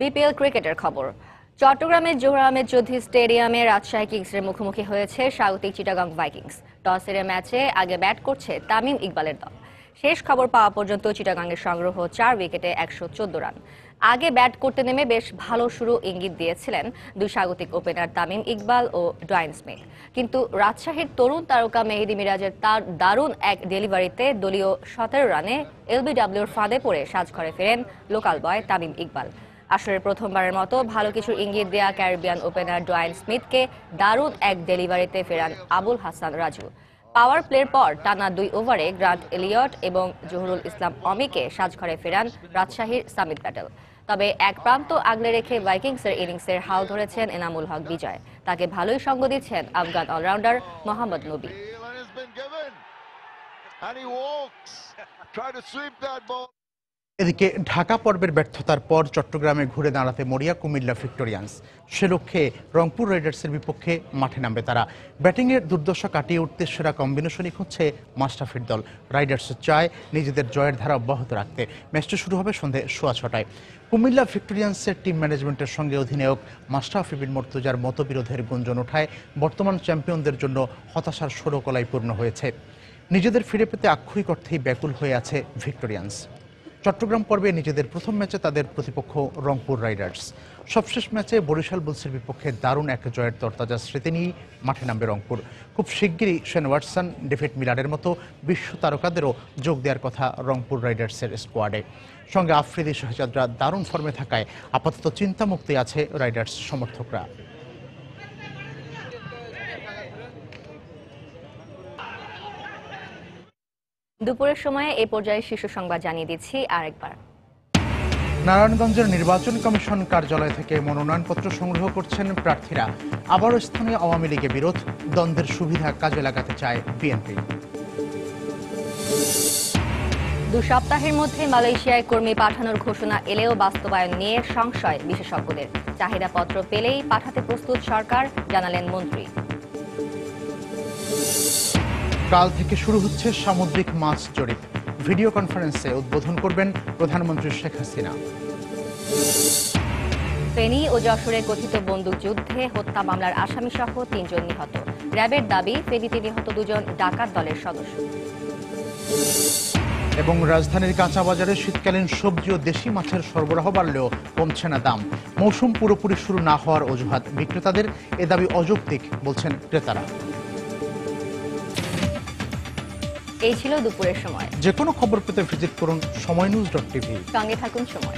বিপিএল ক্রিকেটের খবর। চট্টগ্রামের জোহর আহমেদ চৌধুরী স্টেডিয়ামে রাজশাহী কিংসের মুখোমুখি হয়েছে স্বাগতিক চিটাগং ভাইকিংস। টস হেরে ম্যাচে আগে ব্যাট করছে তামিম ইকবালের দল। শেষ খবর পাওয়া পর্যন্ত চিটাগাংয়ের সংগ্রহ 4 উইকেটে 114 রান। আগে ব্যাট করতে নেমে বেশ ভালো শুরু ইঙ্গিত দিয়েছিলেন দুই স্বাগতিক ওপেনার তামিম ইকবাল ও ডোয়াইন স্মিথ, কিন্তু রাজশাহীর তরুণ তারকা মেহেদী মিরাজের তার দারুণ এক ডেলিভারিতে দলীয় 17 রানে এলবিডব্লিউর ফাঁদে পড়ে সাজঘরে ফেরেন লোকাল বয় তামিম ইকবাল। আসরের প্রথমবারের মতো ভালো কিছুর ইঙ্গিত দেয়া ক্যারিবিয়ান ওপেনার ডোয়াইন স্মিথকে দারুণ এক ডেলিভারিতে ফেরান আবুল হাসান রাজু। পাওয়ার প্লের পর টানা 2 ওভারে গ্রান্ট এলিয়ট এবং জহুরুল ইসলাম অমিকে সাজঘরে ফেরান রাজশাহীর সামিত প্যাটেল। তবে এক প্রান্ত আগলে রেখে ভাইকিংসের ইনিংসের হাল ধরেছেন এনামুল হক বিজয়। তাকে ভালোই সঙ্গ দিচ্ছেন আফগান অলরাউন্ডার মোহাম্মদ নবী। এদিকে ঢাকা পর্বের ব্যর্থতার পর চট্টগ্রামে ঘুরে দাঁড়াতে মরিয়া কুমিল্লা ভিক্টোরিয়ান্স। সে লক্ষ্যে রংপুর রাইডার্সের বিপক্ষে মাঠে নামবে তারা। ব্যাটিংয়ের দুর্দশা কাটিয়ে উঠতে সেরা কম্বিনেশনই খুঁজছে মাশরাফির দল। রাইডার্স চায় নিজেদের জয়ের ধারা অব্যাহত রাখতে। ম্যাচটি শুরু হবে সন্ধে 6:15টায়। কুমিল্লা ভিক্টোরিয়ান্সের টিম ম্যানেজমেন্টের সঙ্গে অধিনায়ক মাশরাফি বিন মুর্তজার মতবিরোধের গুঞ্জন ওঠায় বর্তমান চ্যাম্পিয়নদের জন্য হতাশার ষোড়কলাই পূর্ণ হয়েছে। নিজেদের ফিরে পেতে আক্ষরিক অর্থেই ব্যাকুল হয়ে আছে ভিক্টোরিয়ান্স। চট্টগ্রাম পর্বে নিজেদের প্রথম ম্যাচে তাদের প্রতিপক্ষ রংপুর রাইডার্স। সবশেষ ম্যাচে বরিশাল বুলসের বিপক্ষে দারুণ এক জয়ের তরতাজা স্মৃতি নিয়েই মাঠে নামবে রংপুর। খুব শিগগিরই শেন ওয়াটসন, ডেভিড মিলারের মতো বিশ্ব তারকাদেরও যোগ দেওয়ার কথা রংপুর রাইডার্সের স্কোয়াডে। সঙ্গে আফ্রিদি শাহজাদরা দারুণ ফর্মে থাকায় আপাতত চিন্তামুক্তি আছে রাইডার্স সমর্থকরা। দুপুরের সময়ে এই পর্যায়ে শীর্ষ সংবাদ জানিয়ে দিচ্ছি আরেকবার। নারায়ণগঞ্জের নির্বাচন কমিশন কার্যালয় থেকে মনোনয়নপত্র সংগ্রহ করছেন প্রার্থীরা। আবারও স্থানীয় আওয়ামী লীগে বিরোধ, দ্বন্দ্বের সুবিধা কাজে লাগাতে চায় বিএনপি। 2 সপ্তাহের মধ্যে মালয়েশিয়ায় কর্মী পাঠানোর ঘোষণা এলেও বাস্তবায়ন নিয়ে সংশয় বিশেষজ্ঞদের। চাহিদাপত্র পেলেই পাঠাতে প্রস্তুত সরকার, জানালেন মন্ত্রী। কাল থেকে শুরু হচ্ছে সামুদ্রিক মাছ জরিপ। ভিডিও কনফারেন্সে উদ্বোধন করবেন প্রধানমন্ত্রী শেখ হাসিনা। ফেনী ও যশোরে কথিত বন্দুকযুদ্ধে হত্যা মামলার আসামিসহ 3 জন নিহত। র্যাবের দাবি ফেনীতে নিহত 2 জন ডাকাত দলের সদস্য। এবং রাজধানীর কাঁচা বাজারে শীতকালীন সবজি ও দেশি মাছের সরবরাহ বাড়লেও কমছে না দাম। মৌসুম পুরোপুরি শুরু না হওয়ার অজুহাত বিক্রেতাদের, এ দাবি অযৌক্তিক বলছেন ক্রেতারা। এই ছিল দুপুরের সময়। যে কোনো খবর পেতে ভিজিট করুন সময়নিউজ.tv। সঙ্গে থাকুন সময়।